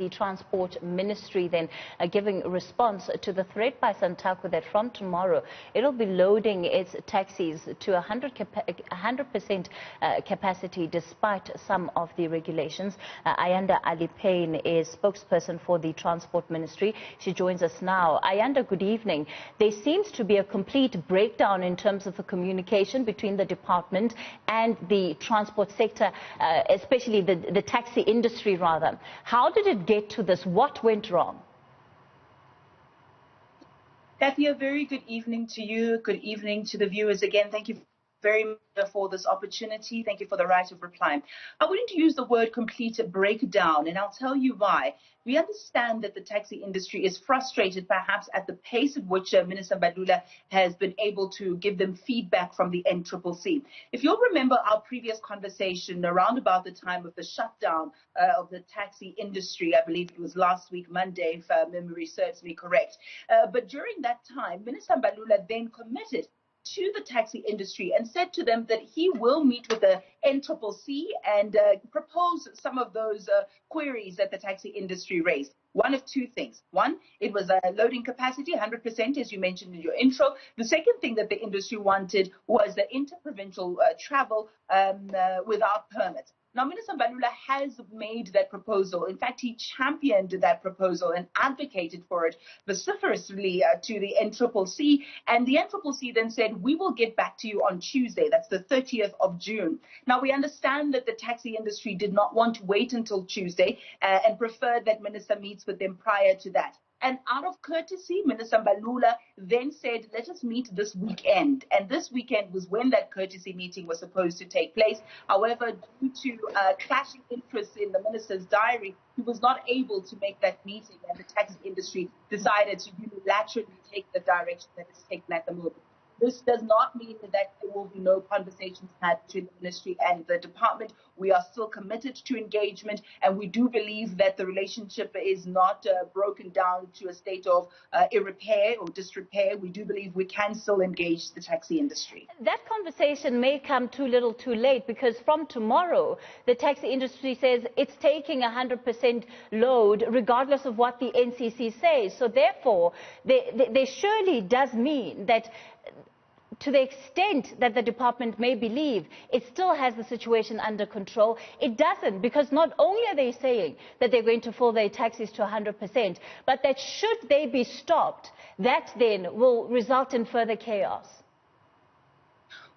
the Transport Ministry then giving response to the threat by Santaco that from tomorrow it'll be loading its taxis to 100% capacity despite some of the regulations. Ayanda-Allie Paine is spokesperson for the Transport Ministry. She joins us now. Ayanda, good evening. There seems to be a complete breakdown in terms of the communication between the department and the transport sector, especially the taxi industry rather. How did it get to this? What went wrong? Kathy, a very good evening to you. Good evening to the viewers again. Thank you very much for this opportunity. Thank you for the right of reply. I wouldn't use the word complete breakdown, and I'll tell you why. We understand that the taxi industry is frustrated perhaps at the pace at which Minister Mbalula has been able to give them feedback from the NCCC. If you'll remember our previous conversation around about the time of the shutdown of the taxi industry, I believe it was last week, Monday, if memory serves me correct. But during that time, Minister Mbalula then committed to the taxi industry and said to them that he will meet with the NCCC and propose some of those queries that the taxi industry raised. One of two things. One, it was a loading capacity, 100%, as you mentioned in your intro. The second thing that the industry wanted was the interprovincial travel without permits. Now, Minister Mbalula has made that proposal. In fact, he championed that proposal and advocated for it vociferously to the NCCC. And the NCCC then said, we will get back to you on Tuesday. That's the 30th of June. Now, we understand that the taxi industry did not want to wait until Tuesday and preferred that Minister meets with them prior to that. And out of courtesy, Minister Mbalula then said, let us meet this weekend. And this weekend was when that courtesy meeting was supposed to take place. However, due to clashing interests in the minister's diary, he was not able to make that meeting, and the taxi industry decided to unilaterally take the direction that is taken at the moment. This does not mean that there will be no conversations had between the ministry and the department. We are still committed to engagement, and we do believe that the relationship is not broken down to a state of irrepair or disrepair. We do believe we can still engage the taxi industry. That conversation may come too little too late, because from tomorrow, the taxi industry says it's taking 100% load regardless of what the NCC says. So therefore, there surely does mean that to the extent that the department may believe it still has the situation under control, it doesn't, because not only are they saying that they're going to fill their taxis to 100%, but that should they be stopped, that then will result in further chaos.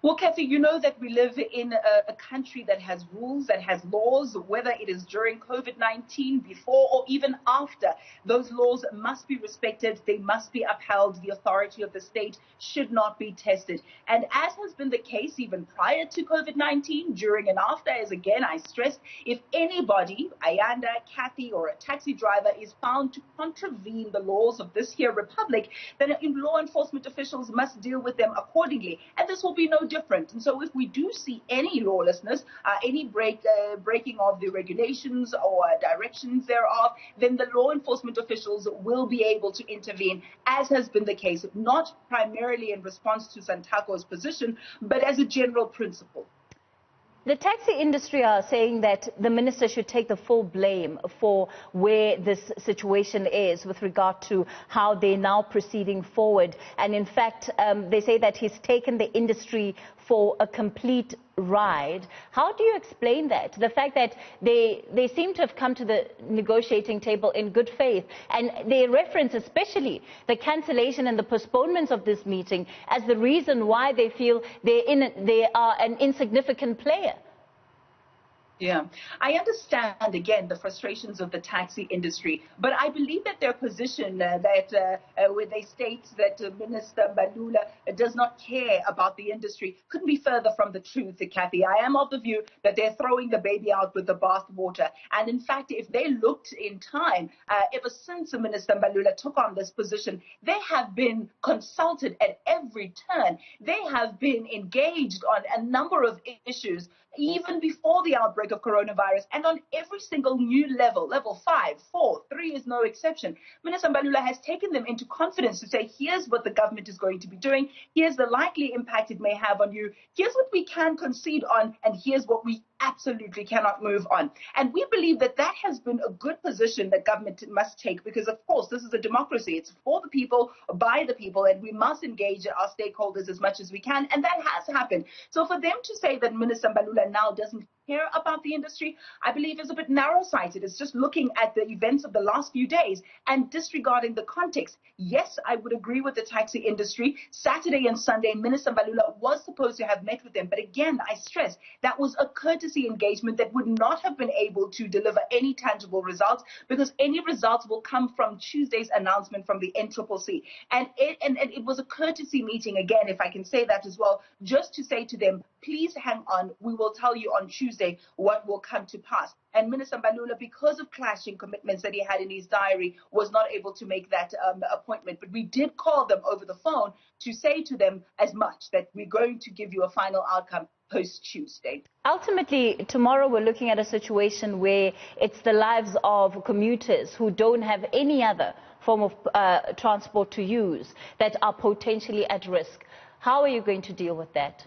Well, Kathy, you know that we live in a country that has rules, that has laws, whether it is during COVID-19, before or even after. Those laws must be respected. They must be upheld. The authority of the state should not be tested. And as has been the case even prior to COVID-19, during and after, as again I stress, if anybody, Ayanda, Kathy, or a taxi driver is found to contravene the laws of this here republic, then law enforcement officials must deal with them accordingly. And this will be no different. And so if we do see any lawlessness, any breaking of the regulations or directions thereof, then the law enforcement officials will be able to intervene, as has been the case, not primarily in response to Santaco's position, but as a general principle. The taxi industry are saying that the minister should take the full blame for where this situation is with regard to how they're now proceeding forward. And in fact, they say that he's taken the industry for a complete ride. How do you explain that? The fact that they seem to have come to the negotiating table in good faith, and they reference especially the cancellation and the postponements of this meeting as the reason why they feel they are an insignificant player. Yeah, I understand, again, the frustrations of the taxi industry, but I believe that their position where they state that Minister Mbalula does not care about the industry couldn't be further from the truth, Kathy. I am of the view that they're throwing the baby out with the bathwater. And in fact, if they looked in time, ever since Minister Mbalula took on this position, they have been consulted at every turn. They have been engaged on a number of issues, even before the outbreak of coronavirus, and on every single new level, level 5, 4, 3 is no exception. Minister Mbalula has taken them into confidence to say, here's what the government is going to be doing, here's the likely impact it may have on you, here's what we can concede on, and here's what we absolutely cannot move on. And we believe that that has been a good position that government must take, because, of course, this is a democracy. It's for the people, by the people, and we must engage our stakeholders as much as we can. And that has happened. So for them to say that Minister Mbalula now doesn't care about the industry, I believe is a bit narrow-sighted. It's just looking at the events of the last few days and disregarding the context. Yes, I would agree with the taxi industry. Saturday and Sunday, Minister Mbalula was supposed to have met with them. But again, I stress, that was a courtesy engagement that would not have been able to deliver any tangible results, because any results will come from Tuesday's announcement from the NCCC. And it was a courtesy meeting, again, if I can say that as well, just to say to them, please hang on, we will tell you on Tuesday what will come to pass. And Minister Mbalula, because of clashing commitments that he had in his diary, was not able to make that appointment. But we did call them over the phone to say to them as much, that we're going to give you a final outcome post-Tuesday. Ultimately, tomorrow we're looking at a situation where it's the lives of commuters who don't have any other form of transport to use that are potentially at risk. How are you going to deal with that?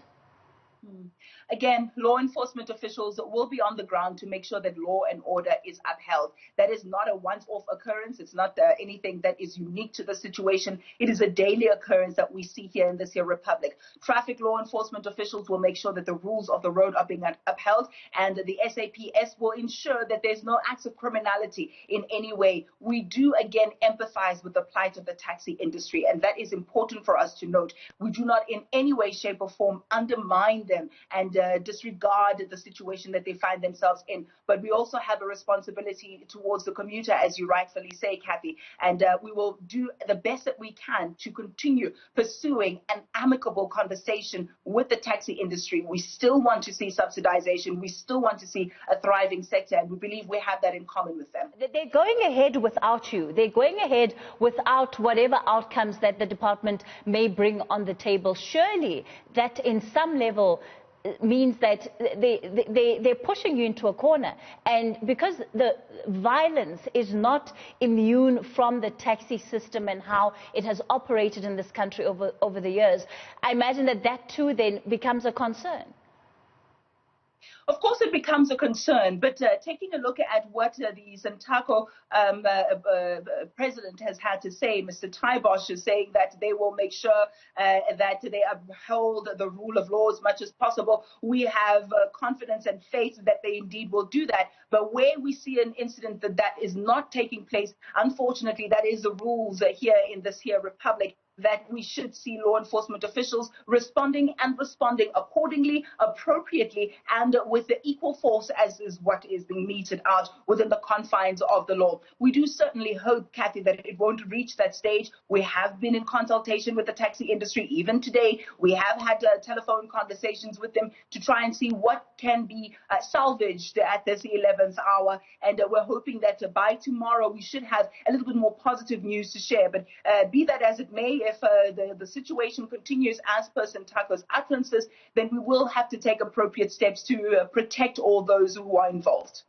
Again, law enforcement officials will be on the ground to make sure that law and order is upheld. That is not a once-off occurrence. It's not anything that is unique to the situation. It is a daily occurrence that we see here in this here republic. Traffic law enforcement officials will make sure that the rules of the road are being upheld, and the SAPS will ensure that there's no acts of criminality in any way. We do, again, empathize with the plight of the taxi industry, and that is important for us to note. We do not in any way, shape, or form undermine them and disregard the situation that they find themselves in. But we also have a responsibility towards the commuter, as you rightfully say, Kathy, and we will do the best that we can to continue pursuing an amicable conversation with the taxi industry. We still want to see subsidization. We still want to see a thriving sector, and we believe we have that in common with them. They're going ahead without you. They're going ahead without whatever outcomes that the department may bring on the table. Surely that in some level means that they're pushing you into a corner. And because the violence is not immune from the taxi system and how it has operated in this country over the years, I imagine that too then becomes a concern. Of course, it becomes a concern, but taking a look at what the Santaco president has had to say, Mr. Taibosh is saying that they will make sure that they uphold the rule of law as much as possible. We have confidence and faith that they indeed will do that. But where we see an incident that is not taking place, unfortunately, that is the rules here in this here republic, that we should see law enforcement officials responding accordingly, appropriately, and with the equal force as is what is being meted out within the confines of the law. We do certainly hope, Kathy, that it won't reach that stage. We have been in consultation with the taxi industry. Even today, we have had telephone conversations with them to try and see what can be salvaged at this 11th hour. And we're hoping that by tomorrow we should have a little bit more positive news to share. But be that as it may, if the situation continues as per Santaco's utterances, then we will have to take appropriate steps to protect all those who are involved.